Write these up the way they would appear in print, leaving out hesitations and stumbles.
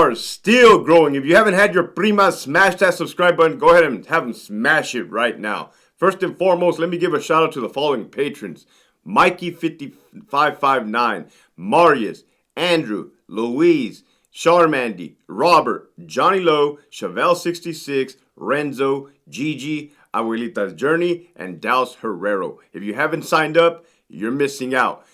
are still growing. If you haven't had your prima smash that subscribe button, go ahead and have them smash it right now. First and foremost, let me give a shout out to the following patrons: Mikey5559, Marius, Andrew, Louise, CharMandy, Robert, Johnny Lowe, Chevelle66, Renso, GiGi, Abuelitas Journey, and DAUSHERRERO. If you haven't signed up, you're missing out.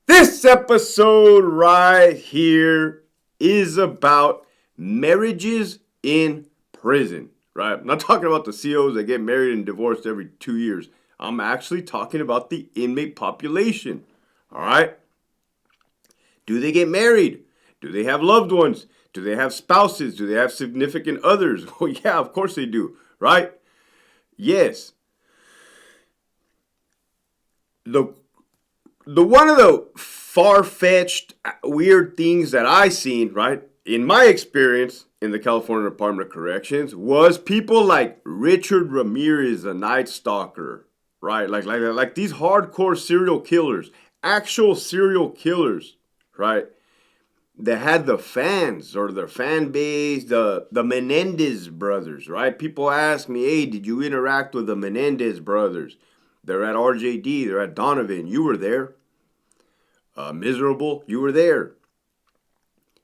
This episode right here is about marriages in prison, right? I'm not talking about the COs that get married and divorced every 2 years. I'm actually talking about the inmate population, all right? Do they get married? Do they have loved ones? Do they have spouses? Do they have significant others? Oh, yeah, of course they do, right? Yes. The one of the far-fetched, weird things that I seen, right, in my experience in the California Department of Corrections was people like Richard Ramirez, a Night Stalker, right? Like these hardcore serial killers, actual serial killers, right? They had the fans or their fan base, the Menendez brothers, right? People ask me, hey, did you interact with the Menendez brothers? They're at RJD, they're at Donovan. You were there. Miserable, you were there.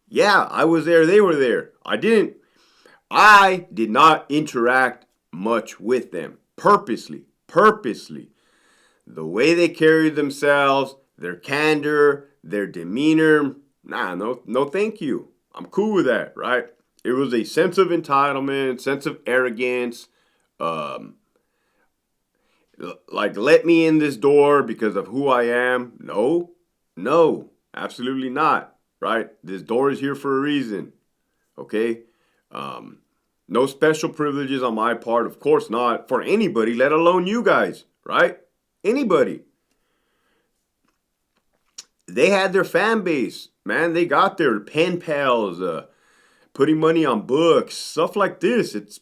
Yeah, I was there, they were there. I did not interact much with them. Purposely. The way they carried themselves, their candor, their demeanor, no thank you. I'm cool with that, right? It was a sense of entitlement, sense of arrogance, like let me in this door because of who I am. No, absolutely not, right? This door is here for a reason, okay? No special privileges on my part, of course not, for anybody, let alone you guys, right? Anybody. They had their fan base, man. They got their pen pals, putting money on books, stuff like this.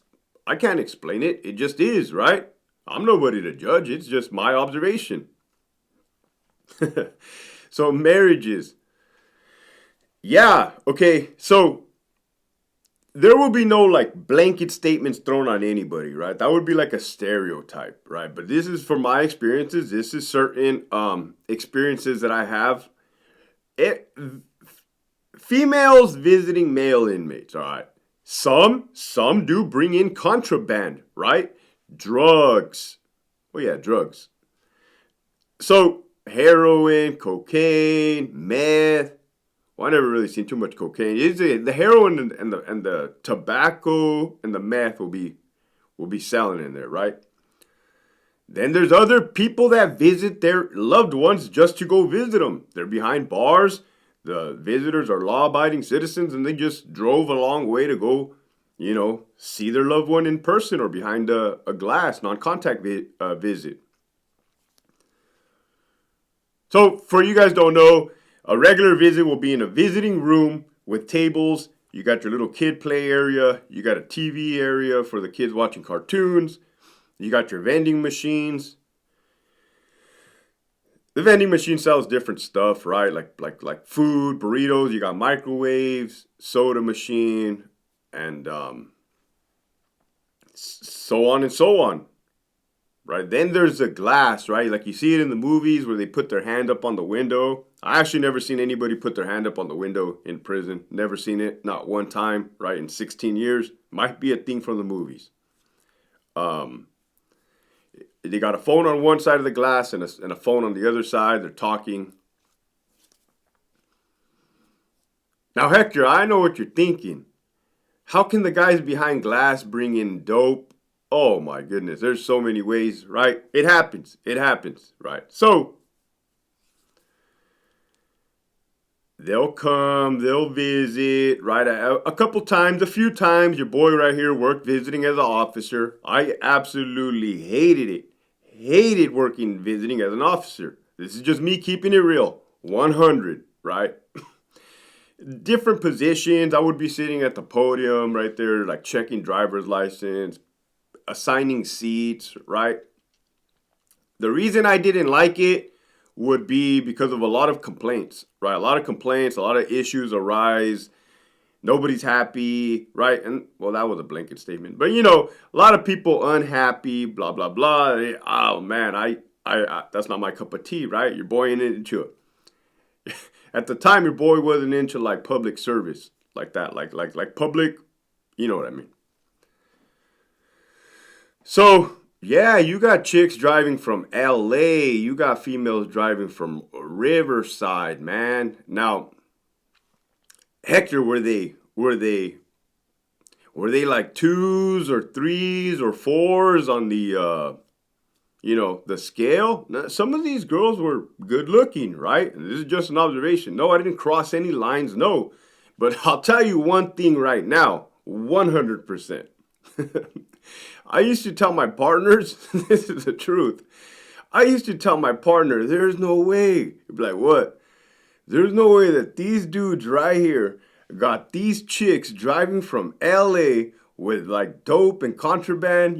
I can't explain it. It just is, right? I'm nobody to judge. It's just my observation. So marriages. Yeah, okay. So there will be no like blanket statements thrown on anybody, right? That would be like a stereotype, right? But this is from my experiences. This is certain experiences that I have. Females visiting male inmates, all right? Some do bring in contraband, right? Drugs. Oh yeah, drugs. So heroin, cocaine, meth. Well, I never really seen too much cocaine. The heroin and the tobacco and the meth will be selling in there, right? Then there's other people that visit their loved ones just to go visit them. They're behind bars. The visitors are law-abiding citizens, and they just drove a long way to go, see their loved one in person or behind a glass, non-contact visit. So, for you guys don't know, a regular visit will be in a visiting room with tables. You got your little kid play area. You got a TV area for the kids watching cartoons. You got your vending machines. The vending machine sells different stuff, right? Like food, burritos. You got microwaves, soda machine, and so on and so on. Right, then there's the glass, right? Like you see it in the movies where they put their hand up on the window. I actually never seen anybody put their hand up on the window in prison. Never seen it, not one time, right? In 16 years, might be a thing from the movies. They got a phone on one side of the glass and a phone on the other side. They're talking. Now, Hector, I know what you're thinking. How can the guys behind glass bring in dope? Oh my goodness, there's so many ways, right? It happens, right? So, they'll come, they'll visit, right? A few times, your boy right here worked visiting as an officer. I absolutely hated it. Hated working visiting as an officer. This is just me keeping it real. 100, right? Different positions. I would be sitting at the podium right there, like checking driver's license, assigning seats, right? The reason I didn't like it would be because of a lot of complaints, right? A lot of complaints, a lot of issues arise Nobody's happy, right? And well, that was a blanket statement, but you know, a lot of people unhappy, blah blah blah. Oh man, I that's not my cup of tea, right? Your boy ain't into it. At the time, your boy wasn't into like public service like that, like public, you know what I mean. So yeah, you got chicks driving from LA, you got females driving from Riverside, man. Now, Hector, were they like twos or threes or fours on the the scale? Now, some of these girls were good looking, right? And this is just an observation. No, I didn't cross any lines, no. But I'll tell you one thing right now, 100%. I used to tell my partners, this is the truth. I used to tell my partner, there's no way. He'd be like, what? There's no way that these dudes right here got these chicks driving from LA with like dope and contraband,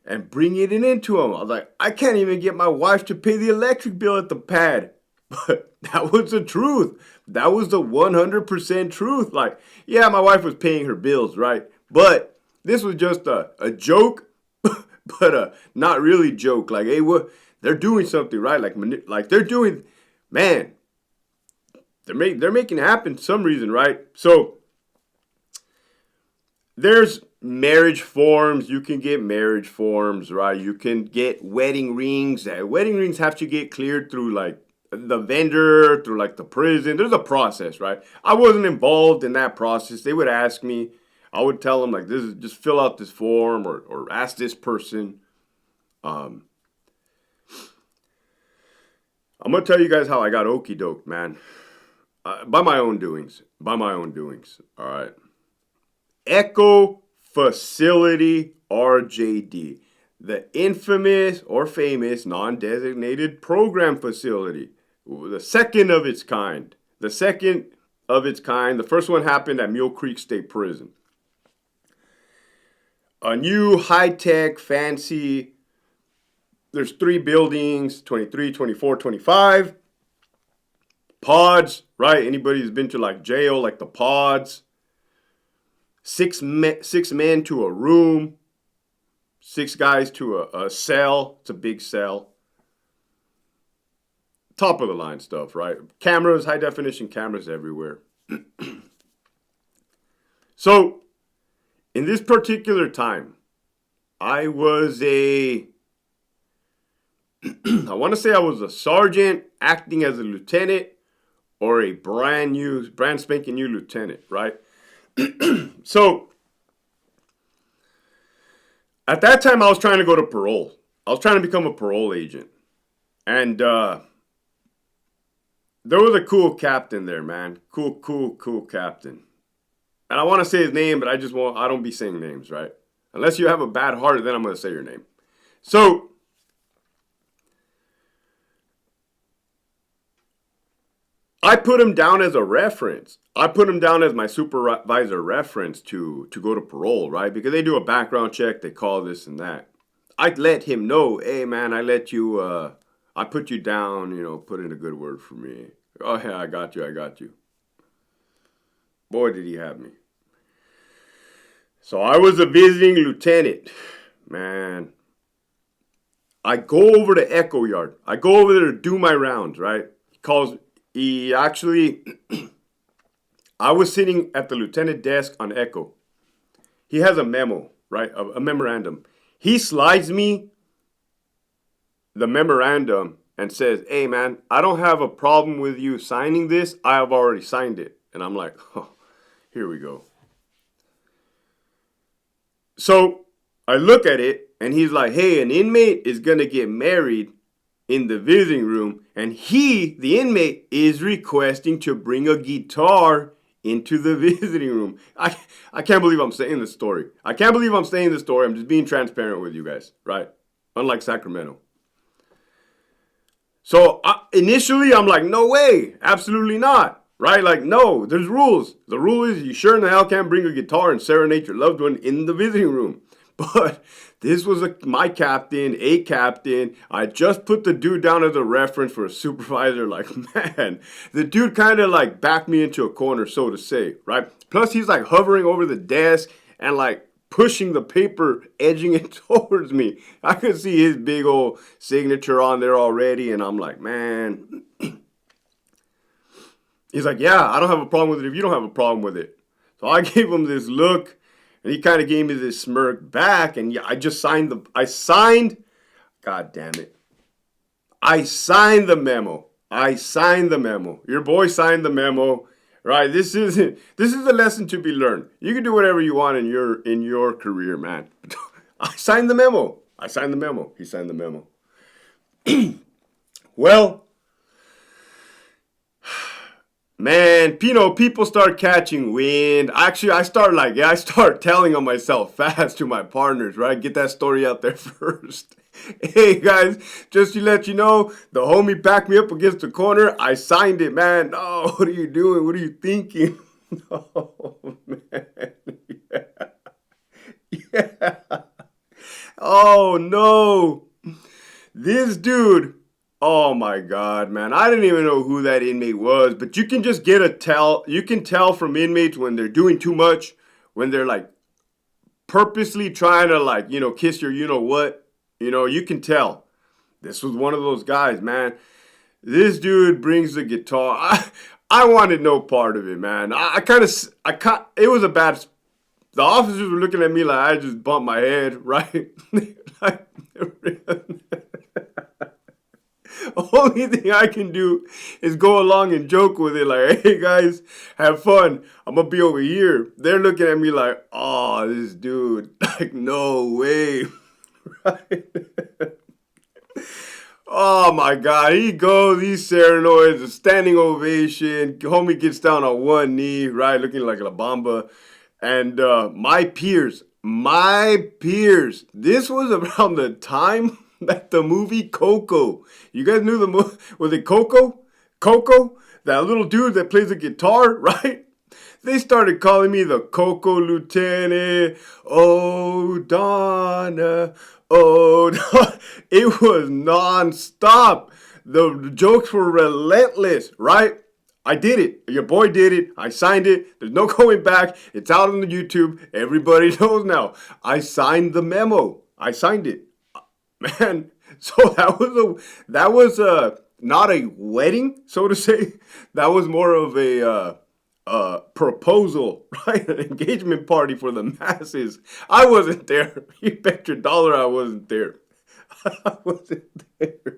and bringing it into them. I was like, I can't even get my wife to pay the electric bill at the pad. But that was the truth. That was the 100% truth. Like, yeah, my wife was paying her bills, right? But this was just a joke, but a not really joke. Like, hey, they're doing something, right? Like they're doing, man, they're making it happen for some reason, right? So there's marriage forms. You can get marriage forms, right? You can get wedding rings. Wedding rings have to get cleared through like the vendor, through like the prison. There's a process, right? I wasn't involved in that process. They would ask me. I would tell them like, this is just fill out this form or ask this person. I'm gonna tell you guys how I got okie doked, man. By my own doings. All right. Echo Facility RJD, the infamous or famous non-designated program facility, the second of its kind. The first one happened at Mule Creek State Prison. A new high-tech, fancy, there's 3 buildings, 23, 24, 25. Pods, right? Anybody who's been to like jail, like the pods. 6 men to a room. 6 guys to a cell. It's a big cell. Top of the line stuff, right? Cameras, high definition cameras everywhere. So, in this particular time, I was I want to say I was a sergeant acting as a lieutenant or a brand spanking new lieutenant, right? So, at that time, I was trying to go to parole. I was trying to become a parole agent. And there was a cool captain there, man. Cool captain. And I want to say his name, but I don't be saying names, right? Unless you have a bad heart, then I'm going to say your name. So, I put him down as a reference. I put him down as my supervisor reference to go to parole, right? Because they do a background check, they call this and that. I let him know, hey man, I put you down, put in a good word for me. Oh yeah, I got you. Boy, did he have me. So I was a visiting lieutenant, man. I go over to Echo Yard. I go over there to do my rounds, right? I was sitting at the lieutenant desk on Echo. He has a memo, right? A memorandum. He slides me the memorandum and says, hey man, I don't have a problem with you signing this. I have already signed it. And I'm like, oh, here we go. So I look at it and he's like, hey, an inmate is going to get married in the visiting room, and the inmate, is requesting to bring a guitar into the visiting room. I can't believe I'm saying this story. I'm just being transparent with you guys, right? Unlike Sacramento. So initially, I'm like, no way, absolutely not, right? Like, no, there's rules. The rule is you sure in the hell can't bring a guitar and serenade your loved one in the visiting room. But this was my captain, a captain. I just put the dude down as a reference for a supervisor. Like, man, the dude kind of like backed me into a corner, so to say, right? Plus, he's like hovering over the desk and like pushing the paper, edging it towards me. I could see his big old signature on there already, and I'm like, man. He's like, yeah, I don't have a problem with it if you don't have a problem with it. So I gave him this look, and he kind of gave me this smirk back, and yeah, I signed, God damn it. I signed the memo. Your boy signed the memo. Right? This is a lesson to be learned. You can do whatever you want in your career, man. I signed the memo. He signed the memo. Well, man, people start catching wind. Actually, I start telling on myself fast to my partners, right? Get that story out there first. Hey guys, just to let you know, the homie backed me up against the corner. I signed it, man. No, what are you doing? What are you thinking? Oh, man. Yeah. Oh, no. This dude, oh my God, man. I didn't even know who that inmate was, but you can just you can tell from inmates when they're doing too much, when they're like purposely trying to like, kiss your you-know-what. You can tell. This was one of those guys, man. This dude brings the guitar. I wanted no part of it, man. It was a bad. The officers were looking at me like I just bumped my head, right? Only thing I can do is go along and joke with it, like, hey guys, have fun. I'm gonna be over here. They're looking at me like, oh, this dude, like, no way. Right? Oh my God, he goes, these serenades, a standing ovation. Homie gets down on one knee, right, looking like La Bamba. And my peers, this was around the time that the movie Coco. You guys knew the movie, was it Coco? Coco? That little dude that plays the guitar, right? They started calling me the Coco Lieutenant. Oh, Donna. Oh, it was non-stop. The jokes were relentless, right? I did it. Your boy did it. I signed it. There's no going back. It's out on the YouTube. Everybody knows now. I signed the memo. I signed it. Man, so that was not a wedding, so to say. That was more of a proposal, right? An engagement party for the masses. I wasn't there. You bet your dollar I wasn't there. I wasn't there.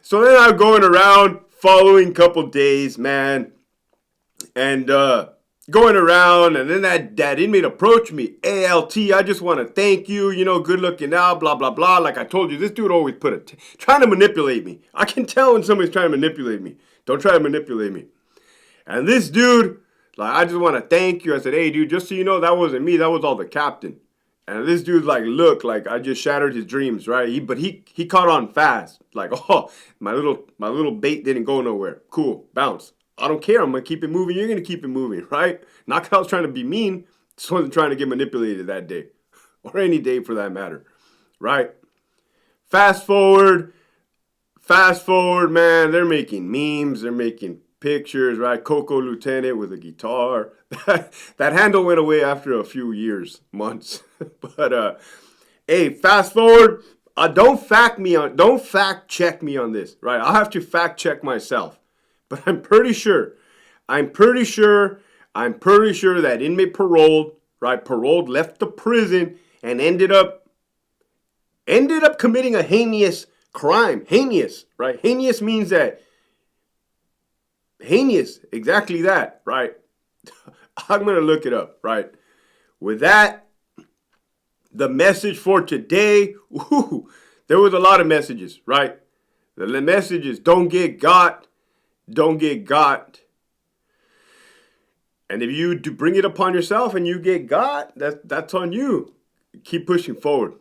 So then I'm going around following couple days, man, and going around, and then that inmate approached me. ALT, I just want to thank you, good looking out, blah, blah, blah. Like I told you, this dude always trying to manipulate me. I can tell when somebody's trying to manipulate me. Don't try to manipulate me. And this dude, like, I just want to thank you. I said, hey, dude, just so you know, that wasn't me. That was all the captain. And this dude, like, look, like, I just shattered his dreams, right? But he caught on fast. Like, oh, my little bait didn't go nowhere. Cool, bounce. I don't care. I'm going to keep it moving. You're going to keep it moving, right? Not because I was trying to be mean. Just wasn't trying to get manipulated that day. Or any day for that matter, right? Fast forward, man. They're making memes. They're making pictures, right? Coco Lieutenant with a guitar. That handle went away after a few years, months. But hey, fast forward. Don't fact check me on this, right? I'll have to fact check myself. But I'm pretty sure that inmate paroled, right? Paroled, left the prison, and ended up committing a heinous crime. Heinous, right? Heinous means that. Heinous, exactly that, right? I'm going to look it up, right? With that, the message for today, there was a lot of messages, right? The message is don't get got. And if you do bring it upon yourself and you get got, that's on you. Keep pushing forward.